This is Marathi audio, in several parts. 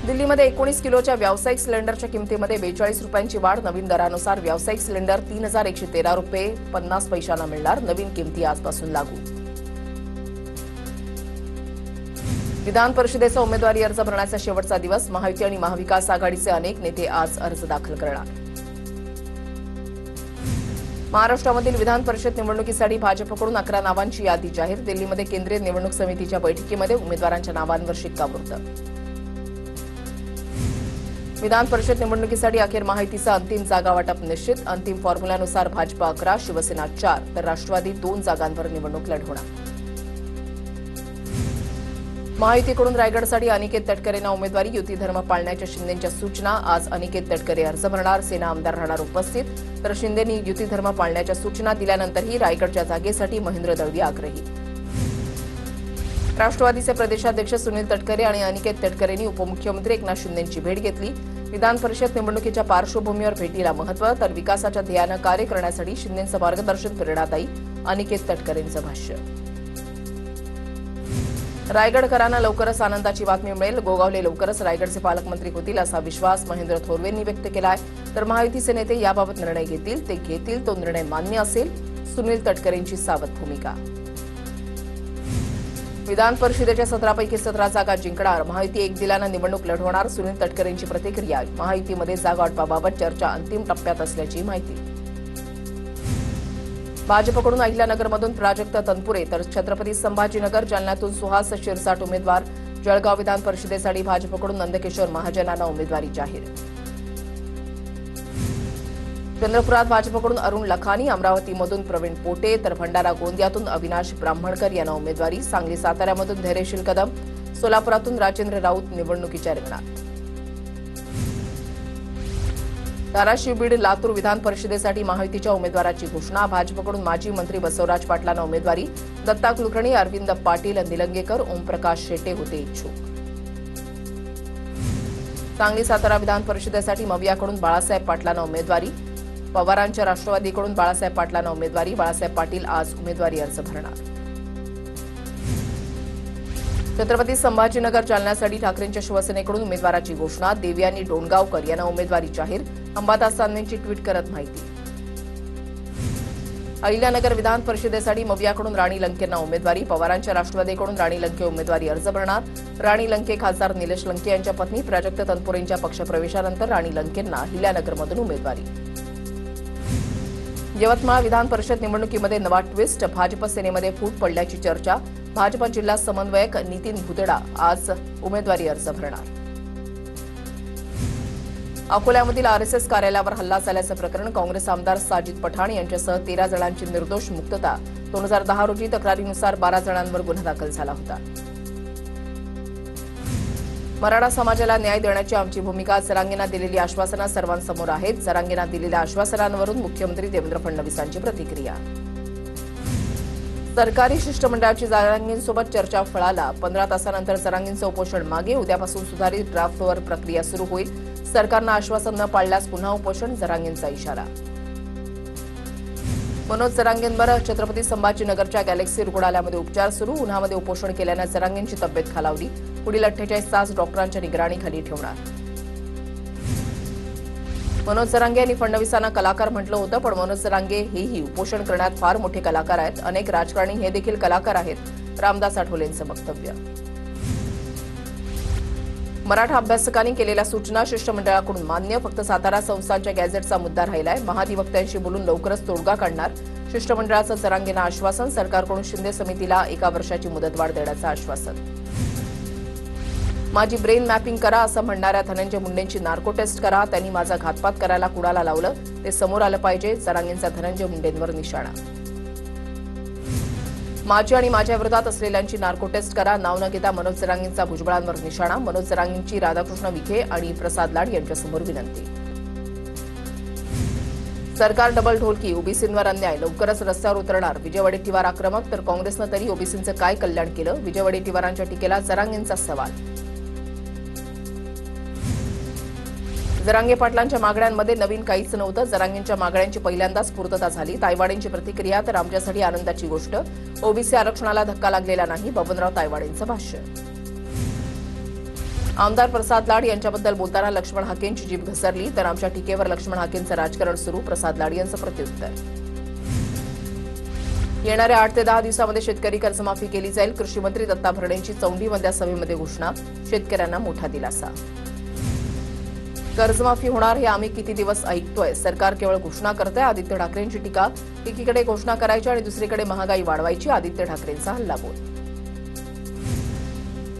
दिल्लीमध्ये 19 किलोच्या व्यावसायिक सिलेंडरच्या किमतीमध्ये 42 रुपयांची वाढ. नवीन दरानुसार व्यावसायिक सिलेंडर 3113 रुपये 50 पैशांना मिळणार. नवीन किमती आजपासून लागू. विधान परिषदेचा उमेदवारी अर्ज भरण्याचा शेवटचा दिवस. महायुती आणि महाविकास आघाडीचे अनेक नेते आज अर्ज दाखल करणार. महाराष्ट्रामधील विधान परिषद निवडणुकीसाठी भाजपकडून 11 नावांची यादी जाहीर. दिल्लीमध्ये केंद्रीय निवडणूक समितीच्या बैठकीमध्ये उमेदवारांच्या नावांवर शिक्कामोर्तब. विधान परिषद निवडणुकीसाठी अखेर महायुतीचा अंतिम जागा वाटप निश्चित. अंतिम फॉर्म्युल्यानुसार भाजप 11, शिवसेना 4 तर राष्ट्रवादी 2 जागांवर निवडणूक लढवणार. महायुतीकडून रायगडसाठी अनिकेत तटकरेंना उमेदवारी. युती धर्म पाळण्याच्या शिंदेंच्या सूचना. आज अनिकेत तटकरे अर्ज भरणार. सेना आमदार राहणार उपस्थित. तर शिंदेंनी युती धर्म पाळण्याच्या सूचना दिल्यानंतरही रायगडच्या जागेसाठी महेंद्र दळवी आग्रही. राष्ट्रवादीचे प्रदेशाध्यक्ष सुनील तटकरे आणि अनिकेत तटकरेंनी उपमुख्यमंत्री एकनाथ शिंदेंची भेट घेतली. विधान परिषद निवडणुकीच्या पार्श्वभूमीवर भेटीला महत्त्व. तर विकासाच्या ध्येयानं कार्य करण्यासाठी शिंदेंचं मार्गदर्शन प्रेरणादायी. अनिकेत तटकरेंचं भाष्य. रायगडकरांना लवकरच आनंदाची बातमी मिळेल. गोगावले लवकरच रायगडचे पालकमंत्री होतील असा विश्वास महेंद्र थोरवेंनी व्यक्त केला आहे. तर महायुतीचे नेते याबाबत निर्णय घेतील. ते घेतील तो निर्णय मान्य असेल. सुनील तटकरेंची सावध भूमिका. विधान परिषदेच्या 17पैकी 17 जागा जिंकणार. महायुती एक दिलानं निवडणूक लढवणार. सुनील तटकरेंची प्रतिक्रिया. महायुतीमध्ये जागा वाटपाबाबत चर्चा अंतिम टप्प्यात असल्याची माहिती. भाजपकडून अहिल्यानगरमधून प्राजक्त तनपुरे तर छत्रपती संभाजीनगर जालन्यातून सुहास शिरसाट उमेदवार. जळगाव विधान परिषदेसाठी भाजपकडून नंदकिशोर महाजनांना उमेदवारी जाहीर. चंद्रपुरात भाजपकडून अरुण लखानी. अमरावतीमधून प्रवीण पोटे तर भंडारा गोंदियातून अविनाश ब्राह्मणकर यांना उमेदवारी. सांगली साताऱ्यामधून धैर्यशील कदम. सोलापुरातून राजेंद्र राऊत निवडणुकीच्या रिंगणात. धाराशिव बीड लातूर विधान परिषदेसाठी महायुतीच्या उमेदवाराची घोषणा. भाजपकडून माजी मंत्री बसवराज पाटलांना उमेदवारी. दत्ता कुलकर्णी, अरविंद पाटील निलंगेकर, ओमप्रकाश शेटे होते इच्छुक. सांगली सातारा विधान परिषदेसाठी मवियाकडून बाळासाहेब पाटलांना उमेदवारी. पवारांच्या राष्ट्रवादीकडून बाळासाहेब पाटलांना उमेदवारी. बाळासाहेब पाटील आज उमेदवारी अर्ज भरणार. छत्रपती संभाजीनगर जालन्यासाठी ठाकरेंच्या शिवसेनेकडून उमेदवाराची घोषणा. देवयानी डोणगावकर यांना उमेदवारी जाहीर. अंबादास दानवेंची ट्विट करत माहिती. अहिल्यानगर विधान परिषदेसाठी मवियाकडून राणी लंकेंना उमेदवारी. पवारांच्या राष्ट्रवादीकडून राणी लंके उमेदवारी अर्ज भरणार. राणी लंके खासदार निलेश लंके यांच्या पत्नी प्राजक्त तनपुरेंच्या पक्षप्रवेशानंतर राणी लंकेंना अहिल्यानगरमधून उमेदवारी. यवतमाळ विधान परिषद निवडणुकीमध्ये नवा ट्विस्ट. भाजप सेनेमध्ये फूट पडल्याची चर्चा. भाजप जिल्हा समन्वयक नितीन भुतडा आज उमेदवारी अर्ज भरणार. अकोल्यामधील आरएसएस कार्यालयावर हल्ला झाल्याचं प्रकरण. काँग्रेस आमदार साजिद पठाण यांच्यासह 13 जणांची निर्दोष मुक्तता. 2010 रोजी तक्रारीनुसार 12 जणांवर गुन्हा दाखल झाला होता. मराठा समाजाला न्याय देण्याची आमची भूमिका. जरांगेंना दिलेली आश्वासनं सर्वांसमोर आहेत. जरांगेंना दिलेल्या आश्वासनांवरून मुख्यमंत्री देवेंद्र फडणवीसांची प्रतिक्रिया. सरकारी शिष्टमंडळाची जरांगेंसोबत चर्चा फळाला. 15 तासानंतर जरांगेंचं उपोषण मागे. उद्यापासून सुधारित ड्राफ्टवर प्रक्रिया सुरू होईल. सरकारनं आश्वासन न पाळल्यास पुन्हा उपोषण. जरांगेंचा इशारा. मनोज जरांगेंवर छत्रपती संभाजीनगरच्या गॅलेक्सी रुग्णालयामध्ये उपचार सुरू. उन्हामध्ये उपोषण केल्यानं जरांगेंची तब्येत खालावली. पुढील 48 तास डॉक्टरांच्या निगराणीखाली ठेवणार. मनोज जरांगे यांनी फडणवीसांना कलाकार म्हटलं होतं, पण मनोज जरांगे हेही उपोषण करण्यात फार मोठे कलाकार आहेत. अनेक राजकारणी हे देखील कलाकार आहेत. रामदास आठवलेंचं वक्तव्य. मराठा अभ्यासकांनी केलेल्या सूचना शिष्टमंडळाकडून मान्य. फक्त सातारा संस्थांच्या गॅझेटचा मुद्दा राहिलाय. महाधिवक्त्यांशी बोलून लवकरच तोडगा काढणार. शिष्टमंडळाचं जरांगेंना आश्वासन. सरकारकडून शिंदे समितीला 1 वर्षाची मुदतवाढ देण्याचं आश्वासन. माझी ब्रेन मॅपिंग करा असं म्हणणाऱ्या धनंजय मुंडेंची नार्को टेस्ट करा. त्यांनी माझा घातपात करायला कुणाला लावलं ते समोर आलं पाहिजे. जरांगेंचा धनंजय मुंडेंवर निशाणा. माझी आणि माझ्या विरोधात असलेल्यांची नार्को टेस्ट करा. नाव न घेता मनोज जरांगेंचा भुजबळांवर निशाणा. मनोज जरांगेंची राधाकृष्ण विखे आणि प्रसाद लाड यांच्यासमोर विनंती. सरकार डबल ढोलकी. ओबीसींवर अन्याय. लवकरच रस्त्यावर उतरणार. विजय वडेट्टीवार आक्रमक. तर काँग्रेसनं तरी ओबीसींचं काय कल्याण केलं? विजय वडेट्टीवारांच्या टीकेला जरांगेंचा सवाल. जरांगे पाटलांच्या मागण्यांमध्ये नवीन काहीच नव्हतं. जरांगेंच्या मागण्यांची पहिल्यांदाच पूर्तता झाली. तायवाडेंची प्रतिक्रिया. तर आमच्यासाठी आनंदाची गोष्ट. ओबीसी आरक्षणाला धक्का लागलेला नाही. बबनराव तायवाडेंचं भाष्य. आमदार प्रसाद लाड यांच्याबद्दल बोलताना लक्ष्मण हाकेंची जीभ घसरली, तर आमच्या टीकेवर लक्ष्मण हाकेंचं राजकारण सुरू, प्रसाद लाड यांचं प्रत्युत्तर. येणाऱ्या 8 ते 10 दिवसांमध्ये शेतकरी कर्जमाफी केली जाईल, कृषी मंत्री दत्ता भरणेंची चौंडीमधल्या सभेमध्ये घोषणा, शेतकऱ्यांना मोठा दिलासा. कर्जमाफी होणार हे आम्ही किती दिवस ऐकतोय, सरकार केवळ घोषणा करतंय, आदित्य ठाकरेंची टीका. एकीकडे घोषणा करायची आणि दुसरीकडे महागाई वाढवायची, आदित्य ठाकरेंचा हल्लाबोल.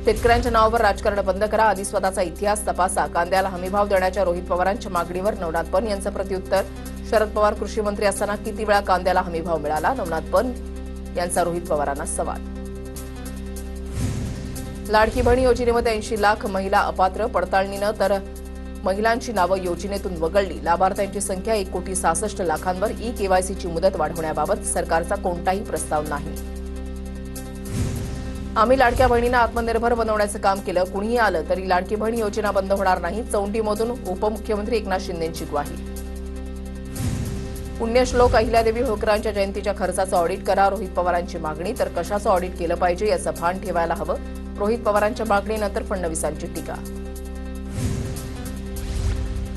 शेतकऱ्यांच्या नावावर राजकारण बंद करा, आधी स्वतःचा इतिहास तपासा, कांद्याला हमीभाव देण्याच्या रोहित पवारांच्या मागणीवर नवनाथ पन यांचं प्रत्युत्तर. शरद पवार कृषी मंत्री असताना किती वेळा कांद्याला हमीभाव मिळाला, नवनाथ पन यांचा रोहित पवारांना सवाल. लाडकी बहीण योजनेमध्ये 80 लाख महिला अपात्र, पडताळणीनं तर महिलांची नावं योजनेतून वगळली, लाभार्थ्यांची संख्या 1,66,00,000वर. ई-केवायसीची मुदत वाढवण्याबाबत सरकारचा कोणताही प्रस्ताव नाही. आम्ही लाडक्या बहिणींना आत्मनिर्भर बनवण्याचं काम केलं, कुणीही आलं तरी लाडकी बहीण योजना बंद होणार नाही, चौंडीमधून उपमुख्यमंत्री एकनाथ शिंदेंची ग्वाही. पुण्यश्लोक अहिल्यादेवी होळकरांच्या जयंतीच्या खर्चाचं ऑडिट करा, रोहित पवारांची मागणी. तर कशाचं ऑडिट केलं पाहिजे याचं भान ठेवायला हवं, रोहित पवारांच्या मागणीनंतर फडणवीसांची टीका.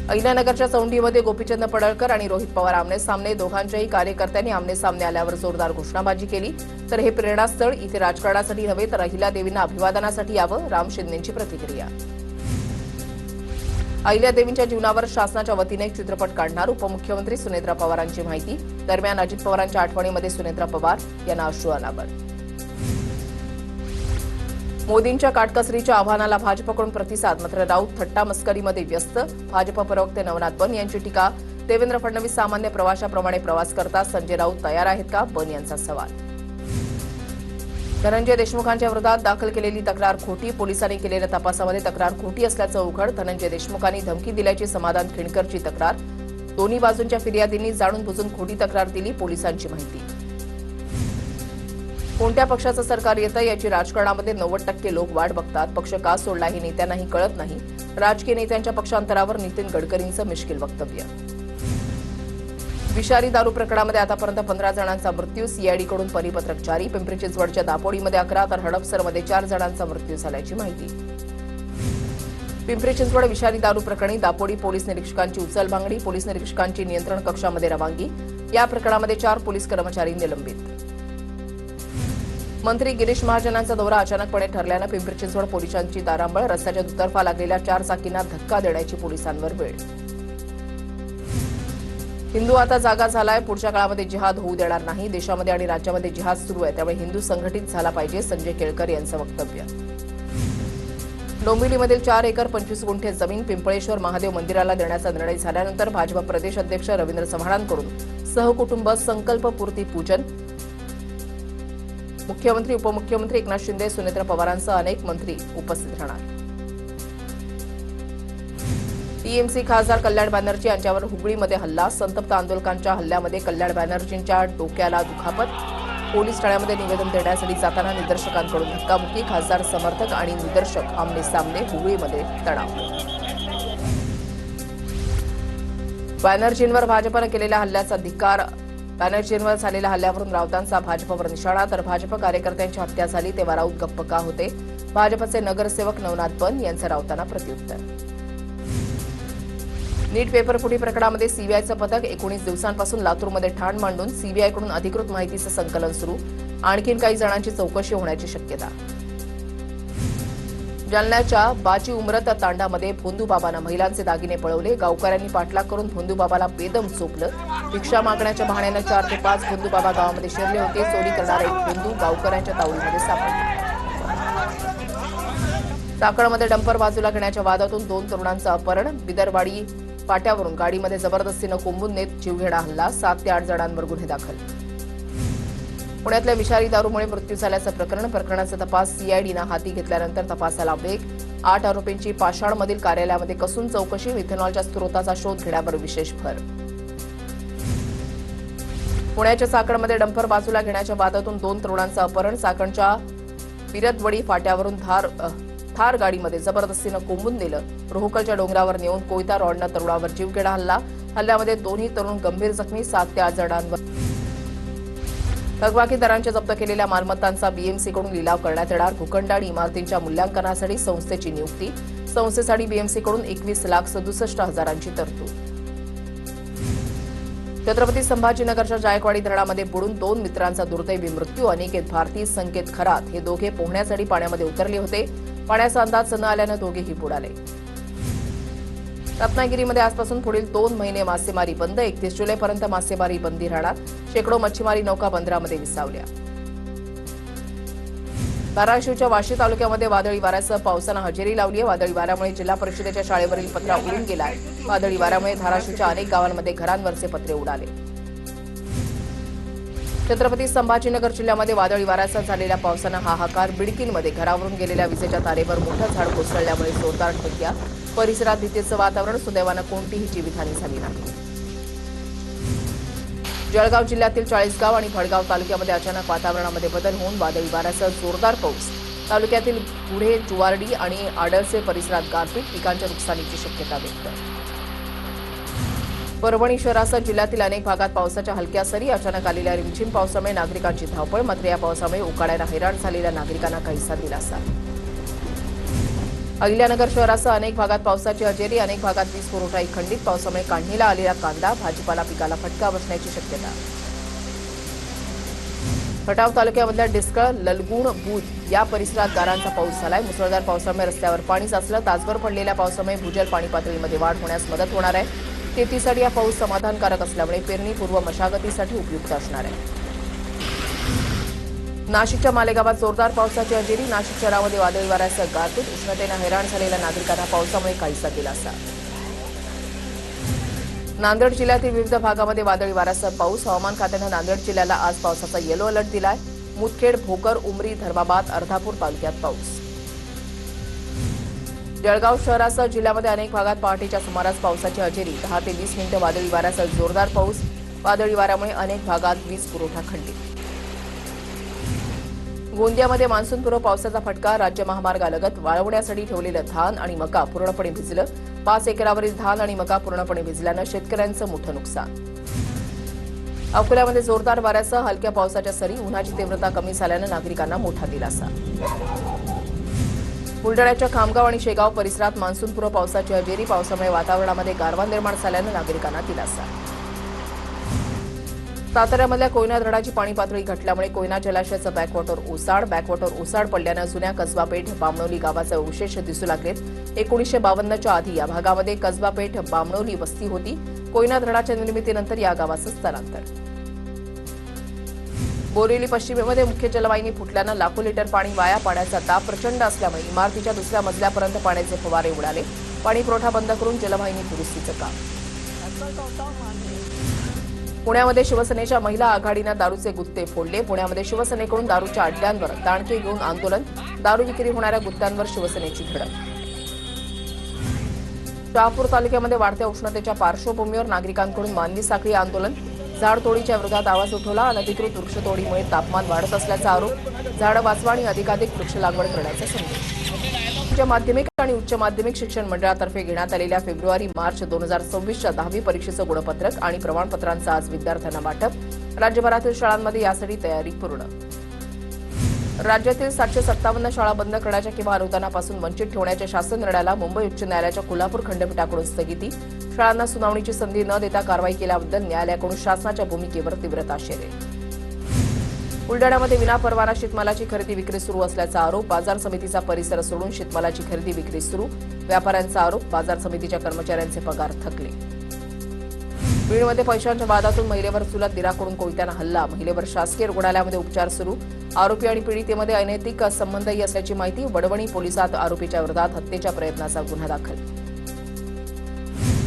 अहिल्यानगरच्या चौंडीमध्ये गोपीचंद पडळकर आणि रोहित पवार आमने-सामने, दोघांच्याही कार्यकर्त्यांनी आमने-सामने आल्यावर जोरदार घोषणाबाजी केली. तर हे प्रेरणास्थळ, इथे राजकारणासाठी नव्हे तर अहिल्यादेवींना अभिवादनासाठी यावं, राम शिंदेंची प्रतिक्रिया. अहिल्यादेवींच्या जीवनावर शासनाच्या वतीने एक चित्रपट काढणार, उपमुख्यमंत्री सुनेत्रा पवारांची माहिती. दरम्यान अजित पवारांच्या आठवणीमध्ये सुनेत्रा पवार यांना अश्रू अनावर. मोदींच्या काटकसरीच्या आव्हानाला भाजपकडून प्रतिसाद, मात्र राऊत थट्टा मस्करीमध्ये व्यस्त. भाजप प्रवक्ते नवनाथ पन यांची टीका. देवेंद्र फडणवीस सामान्य प्रवाशाप्रमाणे प्रवास करतात, संजय राऊत तयार आहेत का, पन यांचा सवाल. धनंजय देशमुखांच्या विरोधात दाखल केलेली तक्रार खोटी, पोलिसांनी केलेल्या तपासामध्ये तक्रार खोटी असल्याचं उघड. धनंजय देशमुखांनी धमकी दिल्याची समाधान खिंडकरची तक्रार. दोन्ही बाजूंच्या फिर्यादींनी जाणून बुजून खोटी तक्रार दिली, पोलिसांची माहिती. कोणत्या पक्षाचं सरकार येतं याची राजकारणामध्ये 90% लोक वाट बघतात, पक्ष का सोडला हे नेत्यांनाही कळत नाही. राजकीय नेत्यांच्या पक्षांतरावर नितीन गडकरींचं मिश्किल वक्तव्य. विषारी दारू प्रकरणामध्ये आतापर्यंत 15 जणांचा मृत्यू, सीआयडीकडून परिपत्रक जारी. पिंपरी चिंचवडच्या दापोडीमध्ये 11 तर हडपसरमध्ये 4 जणांचा मृत्यू झाल्याची माहिती. पिंपरी चिंचवड विषारी दारू प्रकरणी दापोडी पोलीस निरीक्षकांची उचलबांगडी, पोलीस निरीक्षकांची नियंत्रण कक्षामध्ये रवानगी. या प्रकरणामध्ये 4 पोलीस कर्मचारी निलंबित. मंत्री गिरीश महाजनांचा दौरा अचानकपणे ठरल्यानं पिंपरी चिंचवड पोलिसांची तारांबळ, रस्त्याच्या दुतर्फा लागलेल्या 4 चाकींना धक्का देण्याची पोलिसांवर वेळ. हिंदू आता जागा झालाय, पुढच्या काळामध्ये जिहाद होऊ देणार नाही, देशामध्ये आणि राज्यामध्ये जिहाद सुरू आहे, त्यामुळे हिंदू संघटित झाला पाहिजे, संजय केळकर यांचं वक्तव्य. डोंबिवलीमधील 4 एकर 25 गुंठे जमीन पिंपळेश्वर महादेव मंदिराला देण्याचा निर्णय झाल्यानंतर भाजप प्रदेश अध्यक्ष रवींद्र चव्हाणांकडून सहकुटुंब संकल्पपूर्ती पूजन. मुख्यमंत्री उपमुख्यमंत्री एकनाथ शिंदे, सुनेत्रा पवारांसह अनेक मंत्री उपस्थित राहणार. टीएमसी खासदार कल्याण बॅनर्जी यांच्यावर हुबळीमध्ये हल्ला, संतप्त आंदोलकांच्या हल्ल्यामध्ये कल्याण बॅनर्जींच्या डोक्याला दुखापत. पोलीस ठाण्यामध्ये निवेदन देण्यासाठी जाताना निदर्शकांकडून धक्काबुक्की, खासदार समर्थक आणि निदर्शक आमने-सामने, हुबळीमध्ये तणाव. बॅनर्जींवर भाजपनं केलेल्या हल्ल्याचा धिक्कार. बॅनर्जींवर झालेल्या हल्ल्यावरून राऊतांचा भाजपवर निशाणा, तर भाजप कार्यकर्त्यांची हत्या झाली तेव्हा राऊत गप्प का होते. भाजपचे नगरसेवक नवनाथ पन यांचं राऊतांना प्रत्युत्तर. नीट पेपरफुटी प्रकरणामध्ये सीबीआयचं पथक 19 दिवसांपासून लातूरमध्ये ठाण मांडून सीबीआयकडून अधिकृत माहितीचं संकलन सुरू. आणखीन काही जणांची चौकशी होण्याची शक्यता. जालन्याच्या बाची उमरत तांडामध्ये भोंदूबाबानं महिलांचे दागिने पळवले, गावकऱ्यांनी पाठलाग करून भोंदूबाबाला बेदम चोपलं. भिक्षा मागण्याच्या बहाण्यानं 4 ते 5 भोंदूबाबा गावामध्ये शिरले होते. चोरी करणारा एक भोंदू गावकऱ्यांच्या तावडीमध्ये सापडला. चाकणमध्ये डंपर बाजूला घेण्याच्या वादातून 2 तरुणांचं अपहरण. बिदरवाडी फाट्यावरून गाडीमध्ये जबरदस्तीनं कोंबून नेत जीवघेणा हल्ला, 7 ते 8 जणांवर गुन्हे दाखल. पुण्यातल्या विषारी दारूमुळे मृत्यू झाल्याचं प्रकरणाचा तपास सीआयडीनं हाती घेतल्यानंतर तपासाला वेग. 8 आरोपींची पाषाणमधील कार्यालयामध्ये कसून चौकशी, इथेनॉलच्या स्रोताचा शोध घेण्यावर विशेष भर. पुण्याच्या चाकणमध्ये डंपर बाजूला घेण्याच्या वादातून 2 तरुणांचं अपहरण. चाकणच्या बिरदवडी फाट्यावरून थार गाडीमध्ये जबरदस्तीनं कोंबून नेलं. रोहकलच्या डोंगरावर नेऊन कोयता रॉडनं तरुणावर जीवघेणा हल्ला. हल्ल्यामध्ये 2ही तरुण गंभीर जखमी, 7 ते 8 जणांवर. थकबाकीदारांच्या जप्त केलेल्या मालमत्तांचा बीएमसीकडून लिलाव करण्यात येणार. भूखंड आणि इमारतींच्या मूल्यांकनासाठी संस्थेची नियुक्ती. संस्थेसाठी बीएमसीकडून 21,67,000ची तरतूद. छत्रपती संभाजीनगरच्या जायकवाडी धरणामध्ये बुडून 2 मित्रांचा दुर्दैवी मृत्यू. अनिकेत भारती, संकेत खरात हे दोघे पोहण्यासाठी पाण्यामध्ये उतरले होते. पाण्याचा अंदाज न आल्यानं दोघेही बुडाले. रत्नागिरीमध्ये आजपासून पुढील 2 महिने मासेमारी बंद. 31 जुलैपर्यंत मासेमारी बंदी राहणार. शेकडो मच्छीमारी नौका बंदरामध्ये विसावल्या. धाराशिवच्या वाशी तालुक्यामध्ये वादळी वाऱ्यासह पावसानं हजेरी लावली आहे. वादळी वाऱ्यामुळे जिल्हा परिषदेच्या शाळेवरील पत्रा उडून गेलाय. वादळी वाऱ्यामुळे धाराशिवच्या अनेक गावांमध्ये घरांवरचे पत्रे उडाले. छत्रपती संभाजीनगर जिल्ह्यामध्ये वादळी वाऱ्यासह झालेल्या पावसानं हाहाकार. बिडकीनमध्ये घरावरून गेलेल्या विजेच्या तारेवर मोठं झाड कोसळल्यामुळे जोरदार ठिय्या. परिसरात भीतीचं वातावरण. सुदैवानं कोणतीही जीवितहानी झाली नाही. जळगाव जिल्ह्यातील चाळीसगाव आणि भडगाव तालुक्यामध्ये अचानक वातावरणामध्ये बदल होऊन वादळी वाऱ्यासह जोरदार पाऊस. तालुक्यातील गुढे, जुवारडी आणि आडळसे परिसरात गारपीट. पिकांच्या नुकसानीची शक्यता व्यक्त. परभणी शहरासह जिल्ह्यातील अनेक भागात पावसाच्या हलक्या सरी. अचानक आलेल्या रिमझिम पावसामुळे नागरिकांची धावपळ. मात्र या पावसामुळे उकाड्यानं हैराण झालेल्या नागरिकांना काहीसा दिलासा. अहिल्यानगर शहरासह अनेक भागात पावसाची हजेरी. अनेक भागात वीज पुरवठाही खंडित. पावसामुळे काढणीला आलेला कांदा, भाजीपाला पिकाला फटका बसण्याची शक्यता. खटाव तालुक्यामधल्या डिस्कळ, ललगुण, बुध या परिसरात गारांचा पाऊस झालाय. मुसळधार पावसामुळे रस्त्यावर पाणी साचलं. तासभर पडलेल्या पावसामुळे भूजल पाणी पातळीमध्ये वाढ होण्यास मदत होणार आहे. शेतीसाठी हा पाऊस समाधानकारक असल्यामुळे पेरणीपूर्व मशागतीसाठी उपयुक्त असणार आहे. नाशिकच्या मालेगावात जोरदार पावसाची हजेरी. नाशिक शहरामध्ये वादळी वाऱ्यासह गारपीट. उष्णतेनं हैराण झालेल्या नागरिकांना पावसामुळे काहीसा दिलासा. नांदेड जिल्ह्यातील विविध भागामध्ये वादळी वाऱ्यासह पाऊस. हवामान खात्यानं नांदेड जिल्ह्याला आज पावसाचा येलो अलर्ट दिलाय. मुदखेड, भोकर, उमरी, धर्माबाद, अर्धापूर तालुक्यात पाऊस. जळगाव शहरासह जिल्ह्यामध्ये अनेक भागात पहाटेच्या सुमारास पावसाची हजेरी. 10 ते 20 मिनिटं वादळी वाऱ्यासह जोरदार पाऊस. वादळी वाऱ्यामुळे अनेक भागात वीज पुरवठा खंडित. गोंदियामध्ये मान्सूनपूर्व पावसाचा फटका. राज्य महामार्गालगत वाळवण्यासाठी ठेवलेलं धान आणि मका पूर्णपणे भिजलं. 5 एकरावरील धान आणि मका पूर्णपणे भिजल्यानं शेतकऱ्यांचं मोठं नुकसान. अकोल्यामध्ये जोरदार वाऱ्यासह हलक्या पावसाच्या सरी. उन्हाची तीव्रता कमी झाल्यानं नागरिकांना मोठा दिलासा. बुलढाण्याच्या खामगाव आणि शेगाव परिसरात मान्सूनपूर्व पावसाची हजेरी. पावसामुळे वातावरणामध्ये गारवा निर्माण झाल्यानं नागरिकांना दिलासा. साताऱ्यामधल्या कोयना धरणाची पाणी पातळी घटल्यामुळे कोयना जलाशयाचं बॅकवॉटर ओसाड पडल्यानं जुन्या कसबापेठ, बामणोली गावाचे अवशेष दिसू लागलेत. 1952च्या आधी या भागामध्ये कसबापेठ, बामणोली वस्ती होती. कोयना धरणाच्या निर्मितीनंतर या गावाचं स्थलांतर. बोरिवली पश्चिमेमध्ये मुख्य जलवाहिनी फुटल्यानं लाखो लिटर पाणी वाया. पाण्याचा दाब प्रचंड असल्यामुळे इमारतीच्या दुसऱ्या मजल्यापर्यंत पाण्याचे फवारे उडाले. पाणी पुरवठा बंद करून जलवाहिनी दुरुस्तीचं काम. पुण्यामध्ये शिवसेनेच्या महिला आघाडीनं दारूचे गुत्ते फोडले. पुण्यामध्ये शिवसेनेकडून दारूच्या अड्ड्यांवर दाणके घेऊन आंदोलन. दारू विक्री होणाऱ्या गुत्त्यांवर शिवसेनेची धडक. शहापूर तालुक्यामध्ये वाढत्या उष्णतेच्या पार्श्वभूमीवर नागरिकांकडून मानवी साखळी आंदोलन. झाडतोडीच्या विरोधात आवाज उठवला. अनधिकृत वृक्षतोडीमुळे तापमान वाढत असल्याचा आरोप. झाडं वाचवा आणि अधिकाधिक वृक्ष लागवड करण्याचा संदेश. माध्यमिक आणि उच्च माध्यमिक शिक्षण मंडळातर्फे घेण्यात आलेल्या फेब्रुवारी-मार्च 2026च्या 10वी परीक्षेचं गुणपत्रक आणि प्रमाणपत्रांचं आज विद्यार्थ्यांना वाटप. राज्यभरातील शाळांमध्ये यासाठी तयारी पूर्ण. राज्यातील 757 शाळा बंद करण्याच्या किंवा अनुदानापासून वंचित ठेवण्याच्या शासन निर्णयाला मुंबई उच्च न्यायालयाच्या कोल्हापूर खंडपीठाकडून स्थगिती. शाळांना सुनावणीची संधी न देता कारवाई केल्याबद्दल न्यायालयाकडून शासनाच्या भूमिकेवर तीव्र ताशेरे. बुलढाण्यामध्ये विनापरवाना शेतमालाची खरेदी विक्री सुरू असल्याचा आरोप. बाजार समितीचा परिसर सोडून शेतमालाची खरेदी विक्री सुरू. व्यापाऱ्यांचा आरोप. बाजार समितीच्या कर्मचाऱ्यांचे पगार थकले. बीडमध्ये पैशांच्या वादातून महिलेवर चुलत दिराकडून कोयत्यानं हल्ला. महिलेवर शासकीय रुग्णालयामध्ये उपचार सुरू. आरोपी आणि पीडितेमध्ये अनैतिक संबंधही असल्याची माहिती. वडवणी पोलिसात आरोपीच्या विरोधात हत्येच्या प्रयत्नाचा गुन्हा दाखल.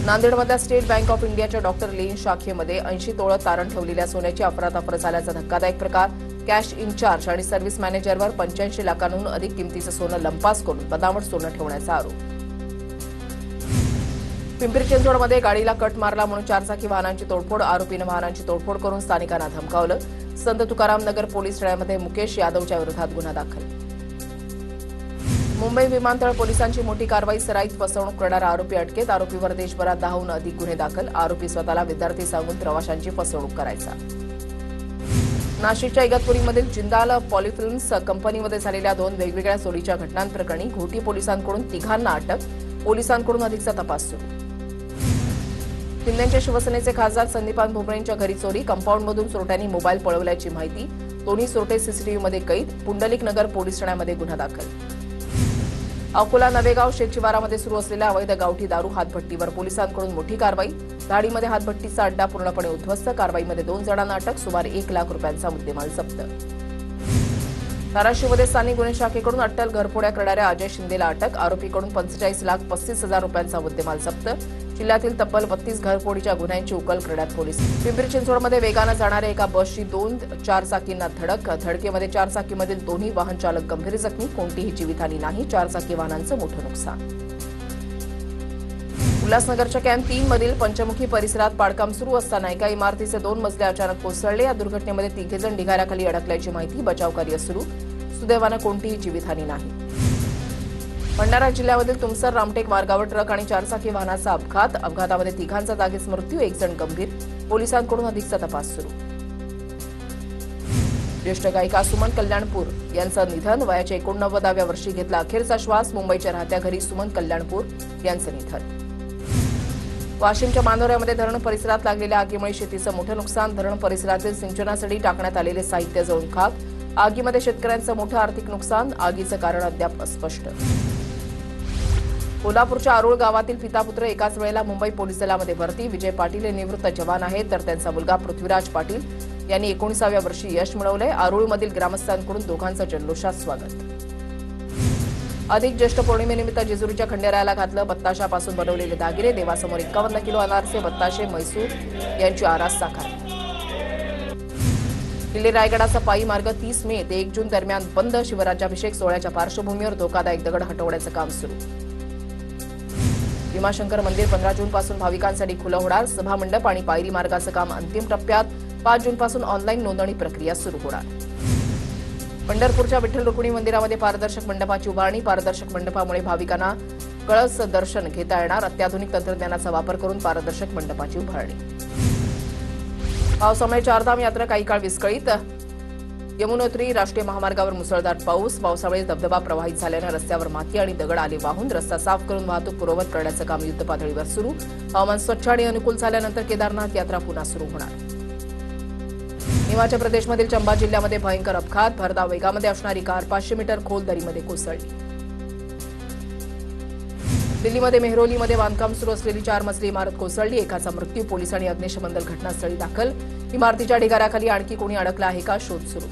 नांदेडमधल्या स्टेट बँक ऑफ इंडियाच्या डॉक्टर लेन शाखेमध्ये 80 तोळं तारण ठेवलेल्या सोन्याची अफरातफर झाल्याचा धक्कादायक प्रकार. कॅश इन्चार्ज आणि सर्व्हिस मॅनेजरवर 85 लाखांहून अधिक किमतीचं सोनं लंपास करून बनावट सोनं ठेवण्याचा आरोप. पिंपरी चिंचवडमध्ये गाडीला कट मारला म्हणून 4 चाकी वाहनांची तोडफोड. आरोपीनं वाहनांची तोडफोड करून स्थानिकांना धमकावलं. संत तुकाराम नगर पोलीस ठाण्यामध्ये मुकेश यादवच्या विरोधात गुन्हा दाखल. मुंबई विमानतळ पोलिसांची मोठी कारवाई. सराईत फसवणूक करणारा आरोपी अटकेत. आरोपीवर देशभरात 10हून अधिक गुन्हे दाखल. आरोपी स्वतःला विद्यार्थी सांगून प्रवाशांची फसवणूक करायचा. नाशिकच्या इगतपुरीमधील जिंदाल पॉलिफिल्म्स कंपनीमध्ये झालेल्या 2 वेगवेगळ्या चोरीच्या घटनांप्रकरणी घोटी पोलिसांकडून तिघांना अटक. पोलिसांकडून अधिकचा तपास सुरू. शिंदेचे शिवसेनेचे खासदार संदीपान भुमरेंच्या घरी चोरी. कंपाऊंडमधून चोरट्यांनी मोबाईल पळवल्याची माहिती. दोन्ही चोरटे सीसीटीव्हीमध्ये कैद. पुंडलिक नगर पोलीस ठाण्यामध्ये गुन्हा दाखल. अकोला नवेगाव शेतशिवारामध्ये सुरू असलेल्या अवैध गावठी दारू हातभट्टीवर पोलिसांकडून मोठी कारवाई. धाडीमध्ये हातभट्टीचा अड्डा पूर्णपणे उद्ध्वस्त. कारवाईमध्ये 2 जणांना अटक. सुमारे 1 लाख रुपयांचा मुद्देमाल जप्त. धाराशिवमध्ये स्थानिक गुन्हे शाखेकडून अट्टल घरफोड्या करणाऱ्या अजय शिंदेला अटक. आरोपीकडून 45,35,000 रुपयांचा मुद्देमाल जप्त. जिल्ह्यातील तब्बल 32 घरफोडीच्या गुन्ह्यांची उकल करण्यात पोलीस. पिंपरी चिंचवडमध्ये वेगानं जाणाऱ्या एका बसची 2 चारचाकींना धडक. धडकेमध्ये चारचाकीमधील दोन्ही वाहन चालक गंभीर जखमी. कोणतीही जीवितहानी नाही. चारचाकी वाहनांचं मोठं नुकसान. उल्हासनगरच्या कॅम्प 3 मधील पंचमुखी परिसरात पाडकाम सुरू असताना एका इमारतीचे 2 मजले अचानक कोसळले. या दुर्घटनेमध्ये 3 जण ढिगाऱ्याखाली अडकल्याची माहिती. बचावकार्य सुरू. सुदैवानं कोणतीही जीवितहानी नाही. भंडारा जिल्ह्यामधील तुमसर रामटेक मार्गावर ट्रक आणि चारचाकी वाहनाचा अपघात. अपघातामध्ये 3घांचा जागीच मृत्यू. 1 जण गंभीर. पोलिसांकडून अधिकचा तपास सुरू. ज्येष्ठ गायिका सुमन कल्याणपूर यांचं निधन. वयाच्या 89व्या वर्षी घेतला अखेरचा श्वास. मुंबईच्या राहत्या घरी सुमन कल्याणपूर यांचं निधन. वाशिमच्या मानोऱ्यामध्ये धरण परिसरात लागलेल्या आगीमुळे शेतीचं मोठं नुकसान. धरण परिसरातील सिंचनासाठी टाकण्यात आलेले साहित्य जळून खाक. आगीमध्ये शेतकऱ्यांचं मोठं आर्थिक नुकसान. आगीचं कारण अद्याप अस्पष्ट. कोल्हापूरच्या आरोळ गावातील पितापुत्र एकाच वेळेला मुंबई पोलीस दलामध्ये भरती. विजय पाटील हे निवृत्त जवान आहेत, तर त्यांचा मुलगा पृथ्वीराज पाटील यांनी 19व्या वर्षी यश मिळवलंय. आरोळमधील ग्रामस्थांकडून दोघांचं जल्लोषात स्वागत. अधिक ज्येष्ठ पौर्णिमेनिमित्त जेजुरीच्या खंडेरायाला घातलं बत्ताशापासून बनवलेले दागिने. देवासमोर 51 किलो अनारसे बत्ताशे म्हैसूर यांची आरास साकार. किल्ले रायगडाचा पायी मार्ग 30 मे ते 1 जून दरम्यान बंद. शिवराज्याभिषेक सोहळ्याच्या पार्श्वभूमीवर धोकादायक दगड हटवण्याचं काम सुरू. भीमाशंकर मंदिर 15 जूनपासून भाविकांसाठी खुलं होणार. सभामंडप आणि पायरी मार्गाचं काम अंतिम टप्प्यात. 5 जूनपासून ऑनलाईन नोंदणी प्रक्रिया सुरू होणार. पंढरपूरच्या विठ्ठल रुक्मिणी मंदिरामध्ये पारदर्शक मंडपाची उभारणी. पारदर्शक मंडपामुळे भाविकांना कळस दर्शन घेता येणार. अत्याधुनिक तंत्रज्ञानाचा वापर करून पारदर्शक मंडपाची उभारणी. पावसामुळे चारधाम यात्रा काही काळ विस्कळीत. यमुनोत्री राष्ट्रीय महामार्गावर मुसळधार पाऊस. पावसामुळे धबधबा प्रवाहित झाल्यानं रस्त्यावर माती आणि दगड आले वाहून. रस्ता साफ करून वाहतूक पूर्ववत करण्याचं काम युद्धपातळीवर सुरू. हवामान स्वच्छ आणि अनुकूल झाल्यानंतर केदारनाथ यात्रा पुन्हा सुरू होणार. हिमाचल प्रदेशमधील चंबा जिल्ह्यामध्ये भयंकर अपघात. भरधाव वेगामध्ये असणारी कार 500 मीटर खोल दरीमध्ये कोसळली. दिल्लीमध्ये मेहरोलीमध्ये बांधकाम सुरू असलेली 4 मजली इमारत कोसळली. एकाचा मृत्यू. पोलीस आणि अग्निशमन दल घटनास्थळी दाखल. इमारतीच्या ढिगाऱ्याखाली आणखी कोणी अडकलं आहे का शोध सुरू.